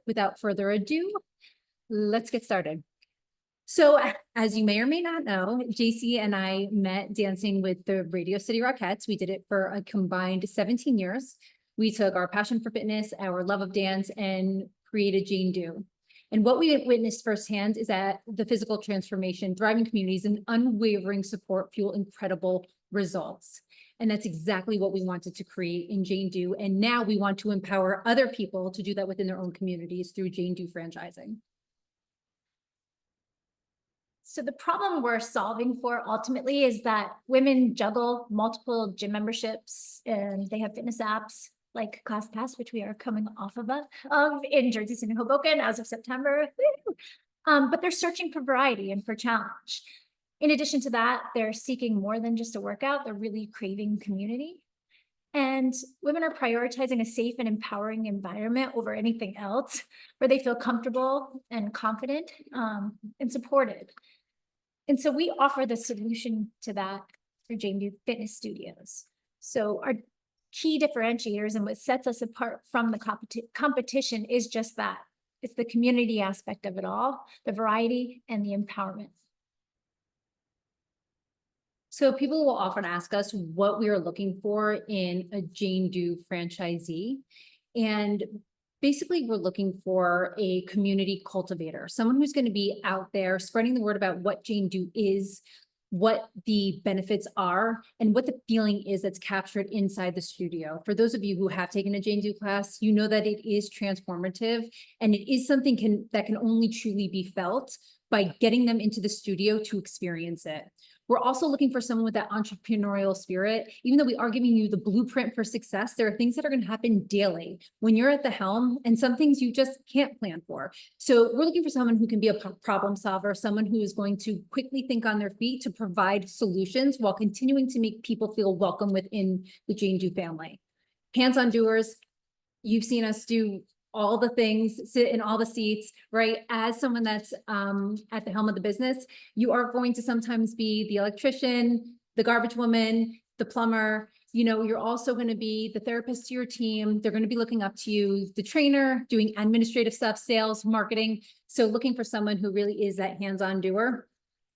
without further ado, let's get started. So as you may or may not know, JC and I met dancing with the Radio City Rockettes. We did it for a combined 17 years. We took our passion for fitness, our love of dance, and created Jane Do. And what we witnessed firsthand is that the physical transformation, thriving communities, and unwavering support fuel incredible results. And that's exactly what we wanted to create in Jane Do. And now we want to empower other people to do that within their own communities through Jane Do franchising. So the problem we're solving for ultimately is that women juggle multiple gym memberships and they have fitness apps like ClassPass, which we are coming off of in Jersey City, Hoboken as of September. But they're searching for variety and for challenge. In addition to that, they're seeking more than just a workout. They're really craving community. And women are prioritizing a safe and empowering environment over anything else, where they feel comfortable and confident and supported. And so we offer the solution to that for Jane Do Fitness Studios. So our key differentiators and what sets us apart from the competition is just that. It's the community aspect of it all, the variety and the empowerment. So people will often ask us what we are looking for in a Jane Do franchisee. And basically, we're looking for a community cultivator, someone who's going to be out there spreading the word about what Jane Do is, what the benefits are, and what the feeling is that's captured inside the studio. For those of you who have taken a Jane Do class, you know that it is transformative, and it is something that can only truly be felt by getting them into the studio to experience it. We're also looking for someone with that entrepreneurial spirit. Even though we are giving you the blueprint for success, there are things that are going to happen daily when you're at the helm, and some things you just can't plan for. So we're looking for someone who can be a problem solver, someone who is going to quickly think on their feet to provide solutions while continuing to make people feel welcome within the Jane Do family. Hands-on doers, you've seen us do all the things, sit in all the seats, right? As someone that's at the helm of the business, you are going to sometimes be the electrician, the garbage woman, the plumber. You know, you're also going to be the therapist to your team. They're going to be looking up to you, the trainer, doing administrative stuff, sales, marketing. So looking for someone who really is that hands-on doer.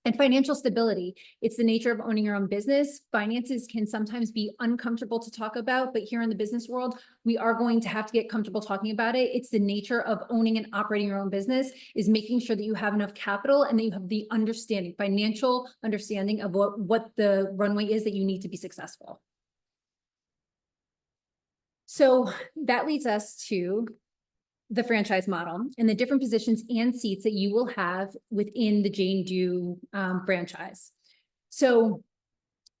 And financial stability. It's the nature of owning your own business. Finances can sometimes be uncomfortable to talk about, but here in the business world, we are going to have to get comfortable talking about it. It's the nature of owning and operating your own business, is making sure that you have enough capital and that you have the understanding, financial understanding of what the runway is that you need to be successful. So that leads us to the franchise model and the different positions and seats that you will have within the Jane Do franchise. So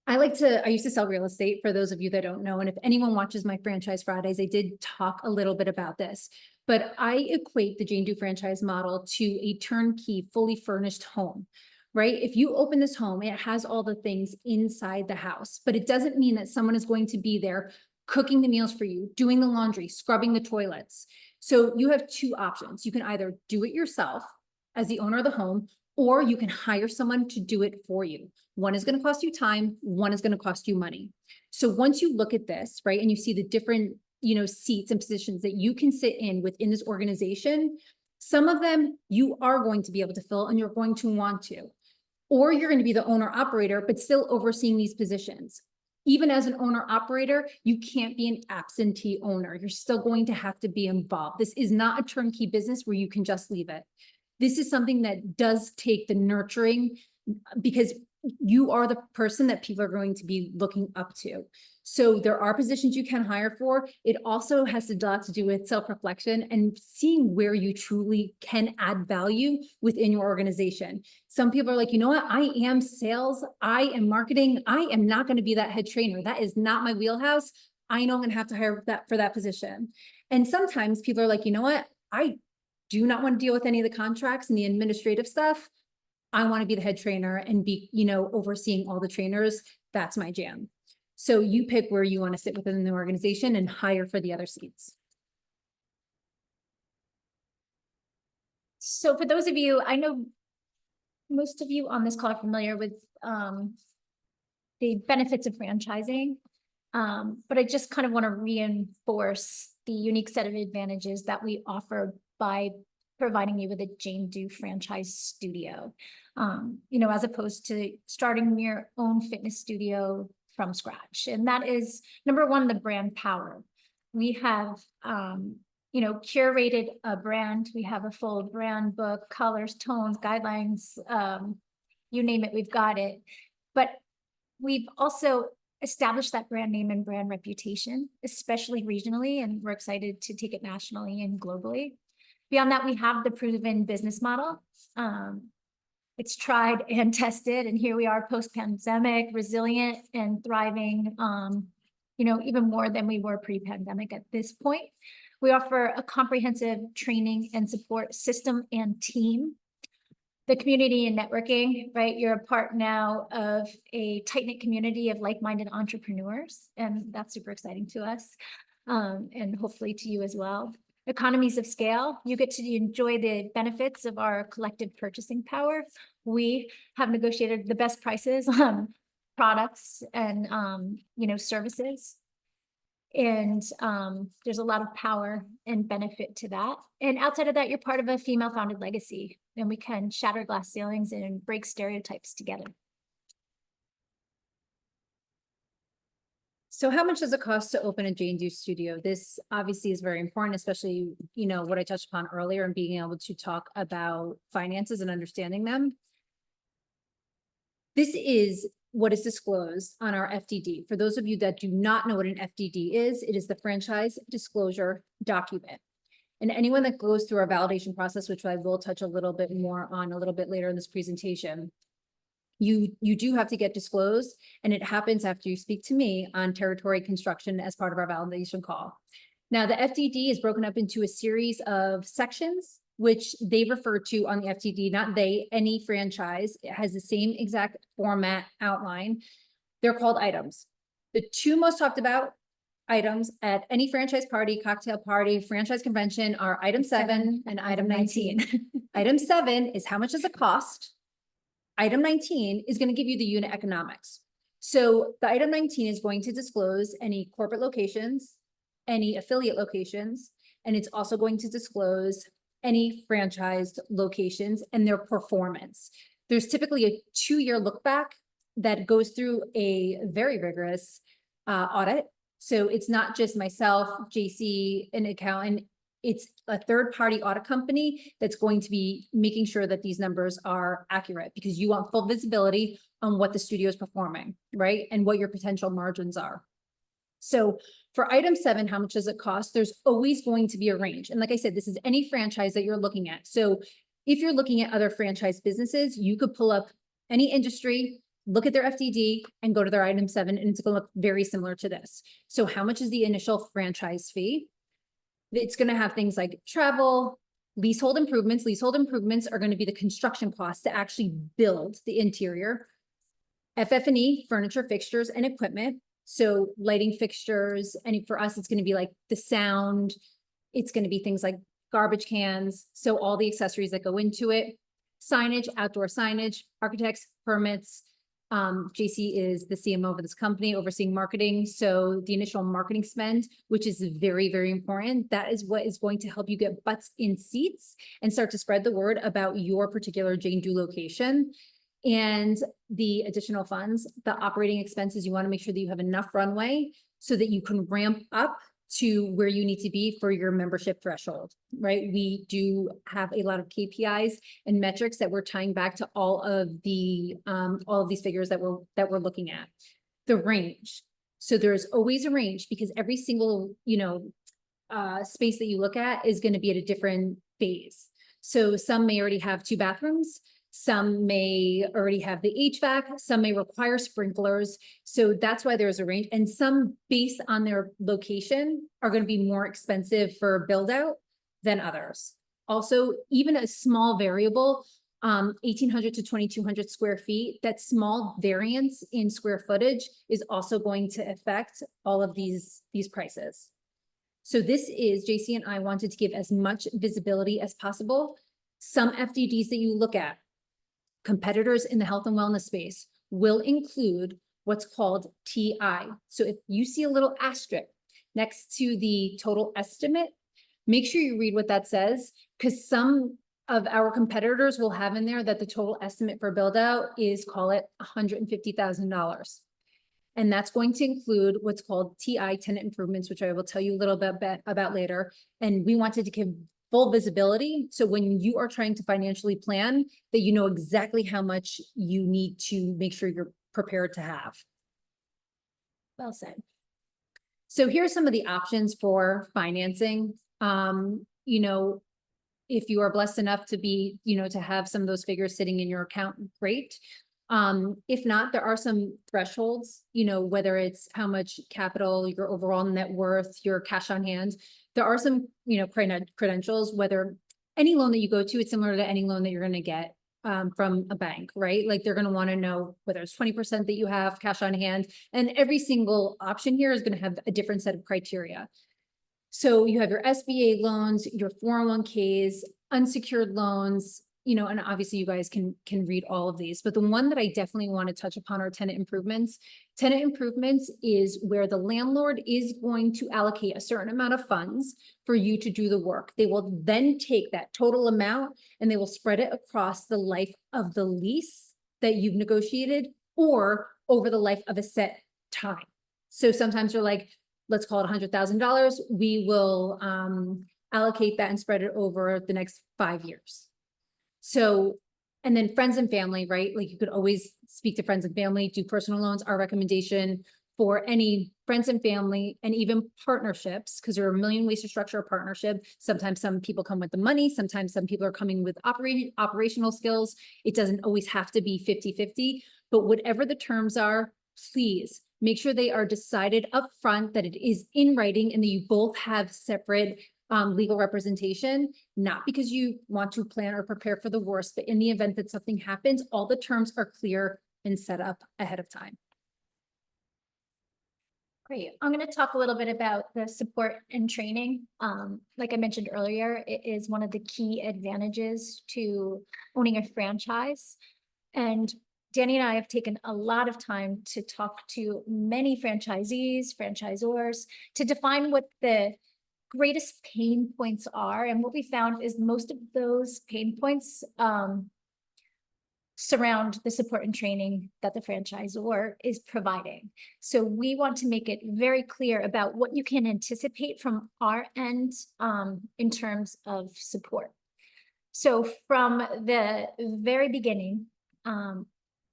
I used to sell real estate, for those of you that don't know. And if anyone watches my Franchise Fridays, I did talk a little bit about this, but I equate the Jane Do franchise model to a turnkey, fully furnished home. Right? If you open this home, it has all the things inside the house, but it doesn't mean that someone is going to be there cooking the meals for you, doing the laundry, scrubbing the toilets. So you have two options. You can either do it yourself as the owner of the home, or you can hire someone to do it for you. One is going to cost you time, one is going to cost you money. So once you look at this, right, and you see the different, seats and positions that you can sit in within this organization, some of them you are going to be able to fill and you're going to want to, or you're going to be the owner operator, but still overseeing these positions. Even as an owner operator, you can't be an absentee owner. You're still going to have to be involved. This is not a turnkey business where you can just leave it. This is something that does take the nurturing, because you are the person that people are going to be looking up to. So there are positions you can hire for. It also has a lot to do with self-reflection and seeing where you truly can add value within your organization. Some people are like, you know what? I am sales. I am marketing. I am not going to be that head trainer. That is not my wheelhouse. I know I'm going to have to hire for that position. And sometimes people are like, you know what? I do not want to deal with any of the contracts and the administrative stuff. I want to be the head trainer and be, overseeing all the trainers. That's my jam. So you pick where you want to sit within the organization and hire for the other seats. So for those of you, I know most of you on this call are familiar with the benefits of franchising, but I just kind of want to reinforce the unique set of advantages that we offer by providing you with a Jane Do franchise studio, as opposed to starting your own fitness studio from scratch. And that is, number one, the brand power. We have, curated a brand. We have a full brand book, colors, tones, guidelines, you name it, we've got it. But we've also established that brand name and brand reputation, especially regionally, and we're excited to take it nationally and globally. Beyond that, we have the proven business model. It's tried and tested, and here we are post-pandemic, resilient and thriving, even more than we were pre-pandemic at this point. We offer a comprehensive training and support system and team. The community and networking, right? You're a part now of a tight-knit community of like-minded entrepreneurs, and that's super exciting to us, and hopefully to you as well. Economies of scale, you get to enjoy the benefits of our collective purchasing power. We have negotiated the best prices on products and, services. And there's a lot of power and benefit to that. And outside of that, you're part of a female-founded legacy, and we can shatter glass ceilings and break stereotypes together. So how much does it cost to open a Jane Do studio? This obviously is very important, especially, what I touched upon earlier and being able to talk about finances and understanding them. This is what is disclosed on our FDD. For those of you that do not know what an FDD is, it is the franchise disclosure document. And anyone that goes through our validation process, which I will touch a little bit more on a little bit later in this presentation, you do have to get disclosed, and it happens after you speak to me on territory construction as part of our validation call. Now, the FDD is broken up into a series of sections, which they refer to on the FDD, not they, any franchise. It has the same exact format outline. They're called items. The two most talked about items at any franchise party, cocktail party, franchise convention are item 7 and item 19. Item 7 is how much does it cost? Item 19 is going to give you the unit economics. So the item 19 is going to disclose any corporate locations, any affiliate locations, and it's also going to disclose any franchised locations and their performance. There's typically a 2-year look back that goes through a very rigorous audit. So it's not just myself, JC, an accountant. It's a third-party audit company that's going to be making sure that these numbers are accurate, because you want full visibility on what the studio is performing, right? And what your potential margins are. So for item 7, how much does it cost? There's always going to be a range. And like I said, this is any franchise that you're looking at. So if you're looking at other franchise businesses, you could pull up any industry, look at their FDD, and go to their item 7, and it's going to look very similar to this. So how much is the initial franchise fee? It's going to have things like travel, leasehold improvements. Leasehold improvements are going to be the construction costs to actually build the interior. FF&E, furniture, fixtures, and equipment. So lighting fixtures, and for us, it's going to be like the sound. It's going to be things like garbage cans. So all the accessories that go into it. Signage, outdoor signage, architects, permits. JC is the CMO of this company overseeing marketing. So the initial marketing spend, which is very, very important, that is what is going to help you get butts in seats and start to spread the word about your particular Jane Do location. And the additional funds, the operating expenses, you want to make sure that you have enough runway so that you can ramp up to where you need to be for your membership threshold, right? We do have a lot of KPIs and metrics that we're tying back to all of these figures that we're looking at. The range. So there's always a range, because every single, space that you look at is going to be at a different phase. So some may already have 2 bathrooms. Some may already have the HVAC, some may require sprinklers. So that's why there's a range. And some, based on their location, are going to be more expensive for build out than others. Also, even a small variable, 1,800 to 2,200 square feet, that small variance in square footage is also going to affect all of these prices. So this is, JC and I wanted to give as much visibility as possible. Some FDDs that you look at, competitors in the health and wellness space, will include what's called TI. So if you see a little asterisk next to the total estimate, make sure you read what that says, because some of our competitors will have in there that the total estimate for build out is, call it $150,000. And that's going to include what's called TI, tenant improvements, which I will tell you a little bit about later. And we wanted to give full visibility. So when you are trying to financially plan, that you know exactly how much you need to make sure you're prepared to have. Well said. So here are some of the options for financing. You know, if you are blessed enough to be, you know, to have some of those figures sitting in your account, great. If not, there are some thresholds, you know, whether it's how much capital, your overall net worth, your cash on hand. There are some, you know, credentials, whether any loan that you go to, it's similar to any loan that you're going to get from a bank, right? Like they're going to want to know whether it's 20% that you have cash on hand, and every single option here is going to have a different set of criteria. So you have your SBA loans, your 401ks, unsecured loans, you know, and obviously you guys can read all of these, but the one that I definitely want to touch upon are tenant improvements. Tenant improvements is where the landlord is going to allocate a certain amount of funds for you to do the work. They will then take that total amount and they will spread it across the life of the lease that you've negotiated or over the life of a set time. So sometimes you're like, let's call it $100,000. We will allocate that and spread it over the next 5 years. So, and then friends and family, right? Like you could always speak to friends and family, do personal loans. Our recommendation for any friends and family and even partnerships, because there are a million ways to structure a partnership. Sometimes some people come with the money. Sometimes some people are coming with operational skills. It doesn't always have to be 50-50, but whatever the terms are, please make sure they are decided up front, that it is in writing and that you both have separate legal representation, not because you want to plan or prepare for the worst, but in the event that something happens, all the terms are clear and set up ahead of time. Great. I'm going to talk a little bit about the support and training. Like I mentioned earlier, it is one of the key advantages to owning a franchise. And Danny and I have taken a lot of time to talk to many franchisees, franchisors, to define what the greatest pain points are. And what we found is most of those pain points surround the support and training that the franchisor is providing. So we want to make it very clear about what you can anticipate from our end in terms of support. So from the very beginning,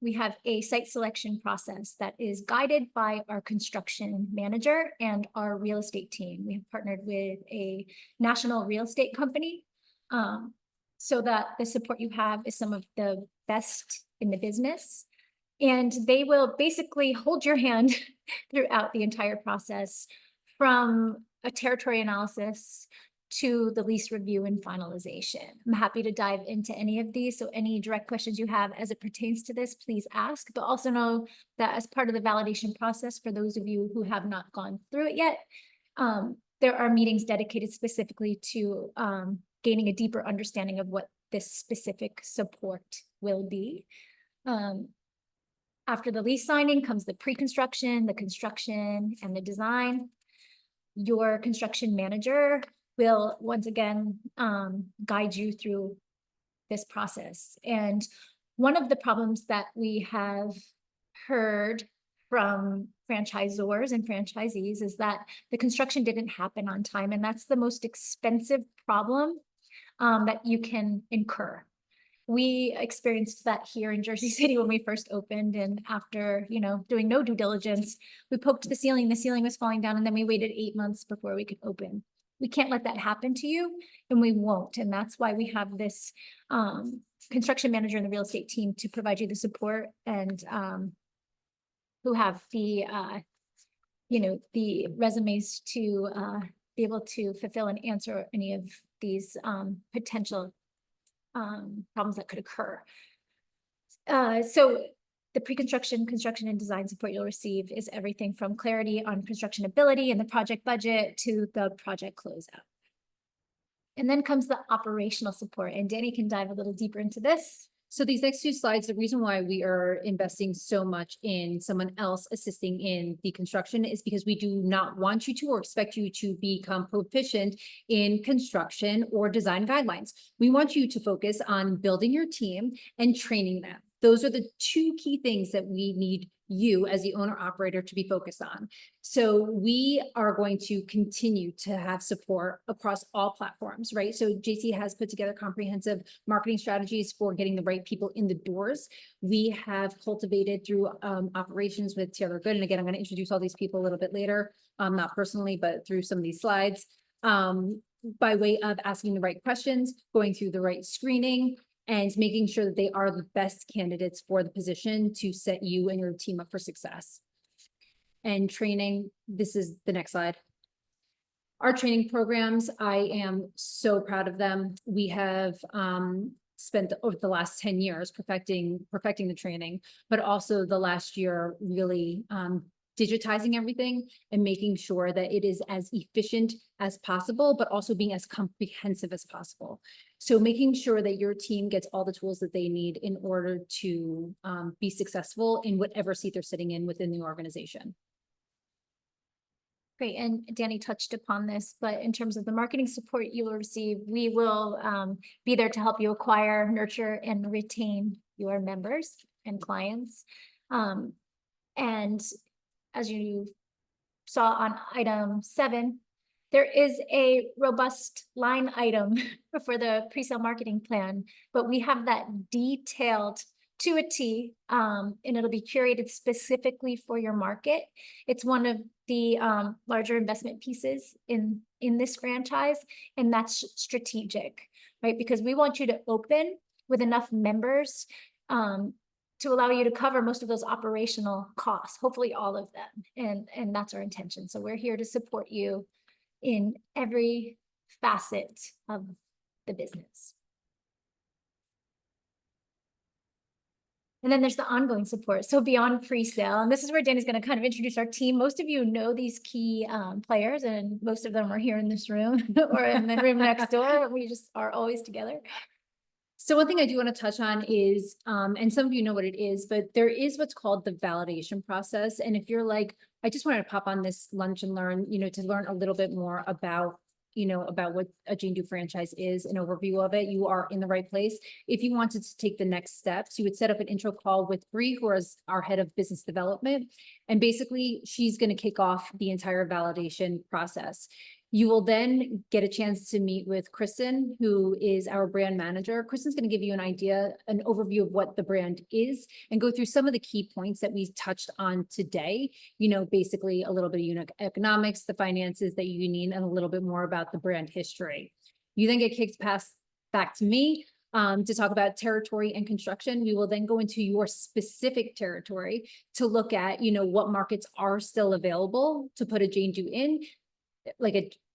we have a site selection process that is guided by our construction manager and our real estate team. We have partnered with a national real estate company so that the support you have is some of the best in the business. And they will basically hold your hand throughout the entire process, from a territory analysis to the lease review and finalization. I'm happy to dive into any of these. So any direct questions you have as it pertains to this, please ask, but also know that as part of the validation process, for those of you who have not gone through it yet, there are meetings dedicated specifically to gaining a deeper understanding of what this specific support will be. After the lease signing comes the pre-construction, the construction, and the design. Your construction manager will once again guide you through this process. And one of the problems that we have heard from franchisors and franchisees is that the construction didn't happen on time. And that's the most expensive problem that you can incur. We experienced that here in Jersey City when we first opened, and after, you know, doing no due diligence, we poked the ceiling was falling down, and then we waited 8 months before we could open. We can't let that happen to you, and we won't. And that's why we have this construction manager and the real estate team to provide you the support, and who have the, you know, the resumes to be able to fulfill and answer any of these potential problems that could occur. So the pre-construction, construction, and design support you'll receive is everything from clarity on construction ability and the project budget to the project closeout. And then comes the operational support, and Danny can dive a little deeper into this. So these next two slides, the reason why we are investing so much in someone else assisting in the construction is because we do not want you to or expect you to become proficient in construction or design guidelines. We want you to focus on building your team and training them. Those are the two key things that we need you as the owner operator to be focused on. So we are going to continue to have support across all platforms, right? So JC has put together comprehensive marketing strategies for getting the right people in the doors. We have cultivated through operations with Taylor Good. And again, I'm going to introduce all these people a little bit later, not personally, but through some of these slides, by way of asking the right questions, going through the right screening, and making sure that they are the best candidates for the position to set you and your team up for success. And training, this is the next slide. Our training programs, I am so proud of them. We have spent over the last 10 years perfecting the training, but also the last year really digitizing everything and making sure that it is as efficient as possible, but also being as comprehensive as possible. So making sure that your team gets all the tools that they need in order to be successful in whatever seat they're sitting in within the organization. Great, and Danny touched upon this, but in terms of the marketing support you will receive, we will be there to help you acquire, nurture, and retain your members and clients. And as you saw on item 7, there is a robust line item for the pre-sale marketing plan, but we have that detailed to a T, and it'll be curated specifically for your market. It's one of the larger investment pieces in this franchise, and that's strategic, right? Because we want you to open with enough members to allow you to cover most of those operational costs, hopefully all of them, and that's our intention. So we're here to support you in every facet of the business. And then there's the ongoing support. So beyond pre-sale, and this is where Danny's going to kind of introduce our team. Most of you know these key players, and most of them are here in this room or in the room next door. We just are always together. So one thing I do want to touch on is, and some of you know what it is, but there is what's called the validation process. And if you're like, I just wanted to pop on this lunch and learn, to learn a little bit more about what a Jane Dew franchise is, an overview of it, you are in the right place. If you wanted to take the next steps, you would set up an intro call with Bree, who is our head of business development. And basically, she's going to kick off the entire validation process. You will then get a chance to meet with Kristen, who is our brand manager. Kristen's going to give you an overview of what the brand is and go through some of the key points that we touched on today. Basically a little bit of unit economics, the finances that you need, and a little bit more about the brand history. You then get kicked back to me to talk about territory and construction. We will then go into your specific territory to look at, what markets are still available to put a Jane Dew in,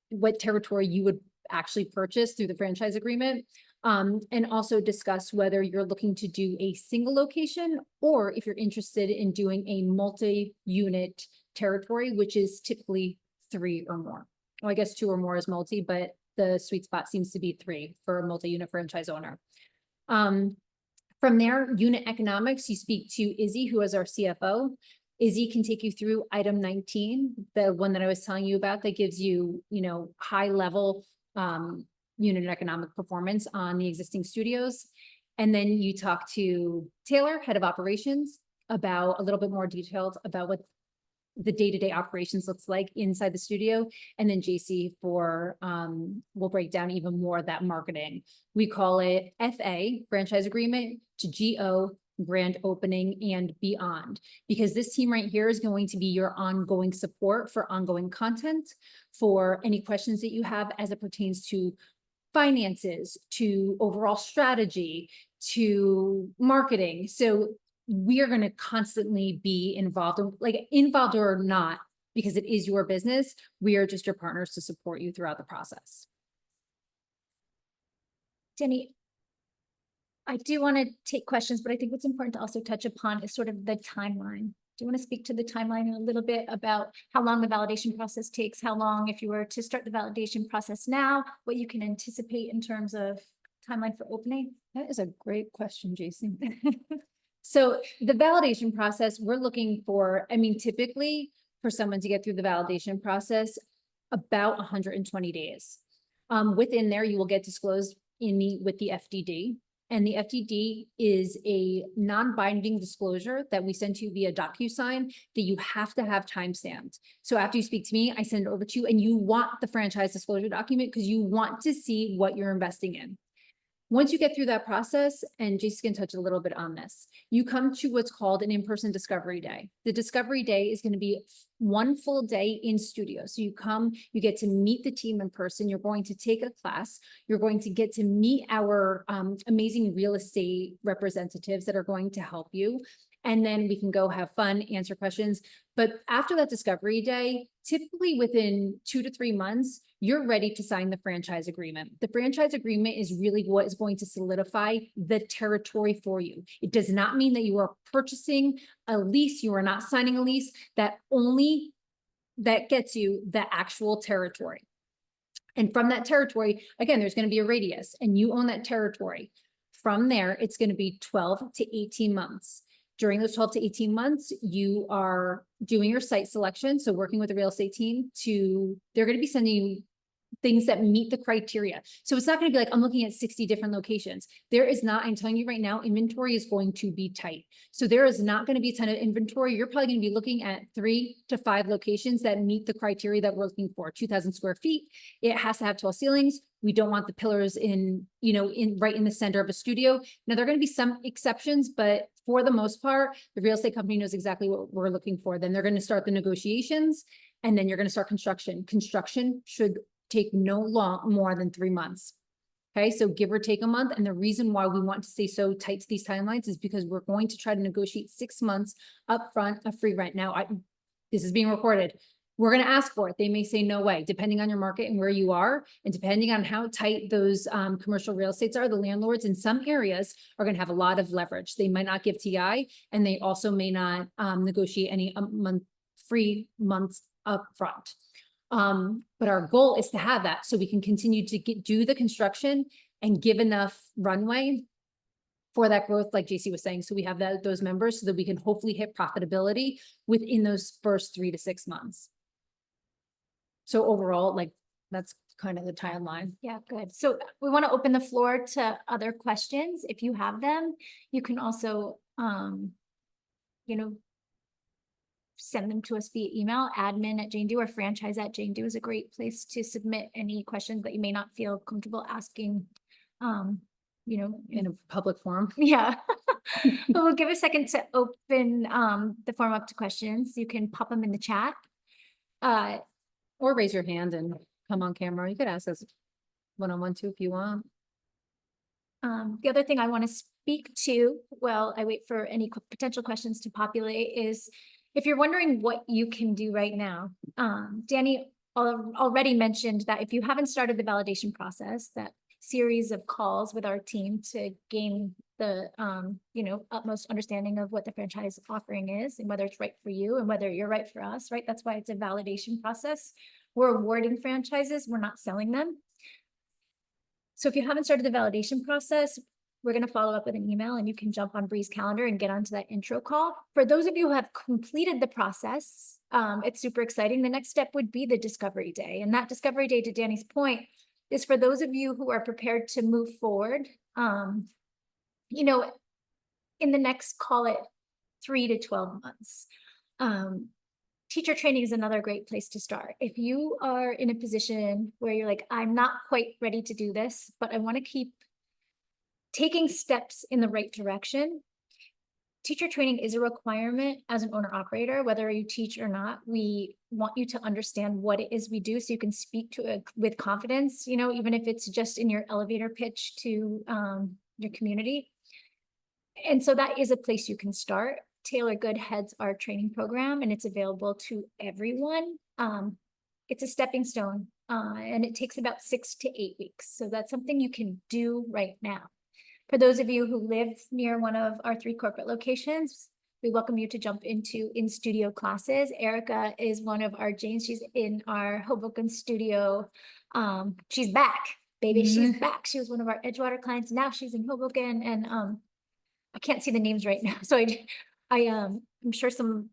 what territory you would actually purchase through the franchise agreement, and also discuss whether you're looking to do a single location or if you're interested in doing a multi-unit territory, which is typically 3 or more. Well, I guess 2 or more is multi, but the sweet spot seems to be 3 for a multi-unit franchise owner. From there, unit economics, you speak to Izzy, who is our CFO. Izzy can take you through item 19, the one that I was telling you about that gives you, high level unit economic performance on the existing studios. And then you talk to Taylor, head of operations, about a little bit more detailed about what the day-to-day operations looks like inside the studio. And then JC will break down even more of that marketing. We call it FA, franchise agreement, to GO, grand opening, and beyond, because this team right here is going to be your ongoing support for ongoing content, for any questions that you have as it pertains to finances, to overall strategy, to marketing. So we are going to constantly be involved or not, because it is your business. We are just your partners to support you throughout the process. Jenny, I do want to take questions, but I think what's important to also touch upon is sort of the timeline. Do you want to speak to the timeline a little bit about how long the validation process takes, how long, if you were to start the validation process now, what you can anticipate in terms of timeline for opening? That is a great question, Jason. So the validation process, we're looking for, I mean, typically for someone to get through the validation process, about 120 days. Within there, you will get disclosed with the FDD. And the FDD is a non-binding disclosure that we send to you via DocuSign that you have to have timestamped. So after you speak to me, I send it over to you and you want the franchise disclosure document because you want to see what you're investing in. Once you get through that process, and Jason can touch a little bit on this, you come to what's called an in-person discovery day. The discovery day is going to be one full day in studio. So you come, you get to meet the team in person. You're going to take a class. You're going to get to meet our amazing real estate representatives that are going to help you. And then we can go have fun, answer questions. But after that discovery day, typically within 2 to 3 months, you're ready to sign the franchise agreement. The franchise agreement is really what is going to solidify the territory for you. It does not mean that you are purchasing a lease. You are not signing a lease. That gets you the actual territory. And from that territory, again, there's going to be a radius and you own that territory. From there, it's going to be 12 to 18 months. During those 12 to 18 months, you are doing your site selection. So working with the real estate team they're going to be sending you things that meet the criteria. So it's not going to be like, I'm looking at 60 different locations. There is not, I'm telling you right now, inventory is going to be tight. So there is not going to be a ton of inventory. You're probably going to be looking at 3 to 5 locations that meet the criteria that we're looking for. 2,000 square feet. It has to have tall ceilings. We don't want the pillars right in the center of a studio. Now, there are going to be some exceptions, but for the most part, the real estate company knows exactly what we're looking for. Then they're going to start the negotiations and then you're going to start construction. Construction should take no more than 3 months. Okay, so give or take a month. And the reason why we want to stay so tight to these timelines is because we're going to try to negotiate 6 months upfront of free rent. Now, this is being recorded. We're going to ask for it. They may say no way, depending on your market and where you are, and depending on how tight those commercial real estates are. The landlords in some areas are going to have a lot of leverage. They might not give TI, and they also may not negotiate any free months upfront. But our goal is to have that so we can continue to do the construction and give enough runway for that growth, like JC was saying. So we have those members so that we can hopefully hit profitability within those first 3 to 6 months. So overall, that's kind of the timeline. Yeah, good. So we want to open the floor to other questions. If you have them, you can also, send them to us via email, admin@JaneDo or franchise@JaneDo is a great place to submit any questions that you may not feel comfortable asking, In a public forum. Yeah. But we'll give a second to open the form up to questions. You can pop them in the chat. Or raise your hand and come on camera. You could ask us one-on-one too if you want. The other thing I want to speak to while I wait for any potential questions to populate is if you're wondering what you can do right now, Danny already mentioned that if you haven't started the validation process, that series of calls with our team to gain the utmost understanding of what the franchise offering is and whether it's right for you and whether you're right for us, right? That's why it's a validation process. We're awarding franchises, we're not selling them. So if you haven't started the validation process, we're going to follow up with an email and you can jump on Bree's calendar and get onto that intro call. For those of you who have completed the process, it's super exciting. The next step would be the discovery day. And that discovery day, to Danny's point, is for those of you who are prepared to move forward, in the next, call it 3 to 12 months. Teacher training is another great place to start. If you are in a position where you're like, I'm not quite ready to do this, but I want to keep taking steps in the right direction, teacher training is a requirement as an owner operator, whether you teach or not. We want you to understand what it is we do so you can speak to it with confidence, even if it's just in your elevator pitch to your community. And so that is a place you can start. Taylor Good heads our training program and it's available to everyone. It's a stepping stone and it takes about 6 to 8 weeks. So that's something you can do right now. For those of you who live near one of our 3 corporate locations, we welcome you to jump into in-studio classes. Erica is one of our Janes. She's in our Hoboken studio. She's back, baby, she's back. She was one of our Edgewater clients. Now she's in Hoboken, and I can't see the names right now. So I'm sure some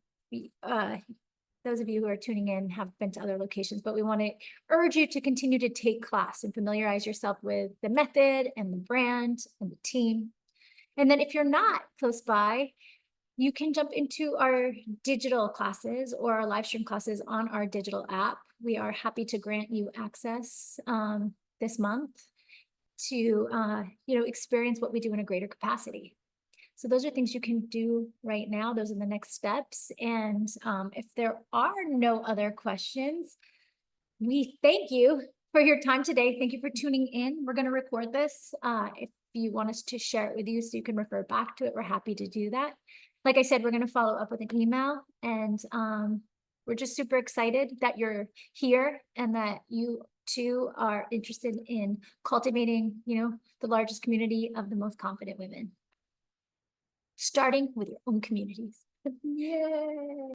those of you who are tuning in have been to other locations, but we want to urge you to continue to take class and familiarize yourself with the method and the brand and the team. And then if you're not close by, you can jump into our digital classes or our live stream classes on our digital app. We are happy to grant you access this month to experience what we do in a greater capacity. So those are things you can do right now. Those are the next steps. And if there are no other questions, we thank you for your time today. Thank you for tuning in. We're going to record this. If you want us to share it with you so you can refer back to it, we're happy to do that. Like I said, we're going to follow up with an email, and we're just super excited that you're here and that you too are interested in cultivating, the largest community of the most confident women, starting with your own communities. Yay.